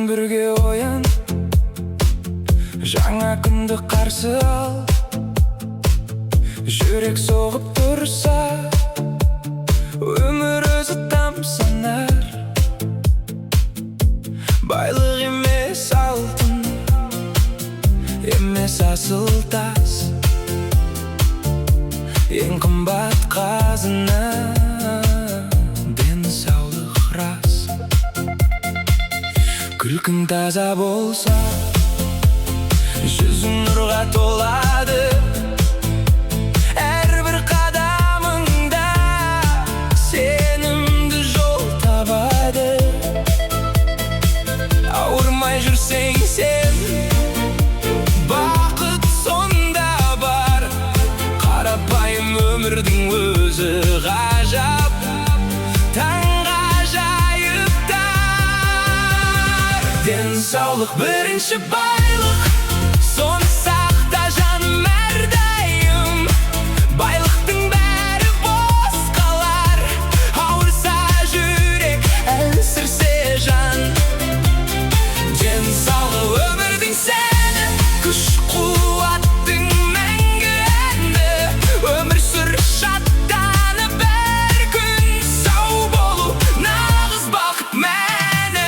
бірге оян, жаңа күнді қарсы ал. Жүрек соғып тұрса, өмір өзі тамсанар. Байлық емес алтын, емес асыл тас, ең қымбат қазына денсаулық рас. Күлкің таза болса, жүзің нұрға толады. Әрбір қадамыңда сенімді жол табады. Ауырмай жүрсең сен, бақыт сонда бар. Қарапайым өмірдің өзі ғажап, таңғажайыптар. Денсаулық бірінші байлық, соны сақта жаным әрдайым. Байлықтың бәрі бос қалар, ауырса жүрек, әлсірсе жан. Денсаулық өмірдің сәні, күш-қуаттың мәңгі әні. Өмір сүр шаттанып, бір күн сау болу нағыз бақыт мәні.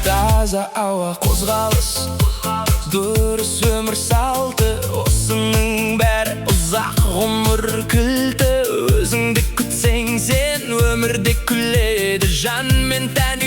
Таза ауа, қозғалыс, дұрыс өмір салты. Осының бәрі ұзақ ғұмыр кілті. Өзіңді күтсең сен, өмірде күледі жан мен тән.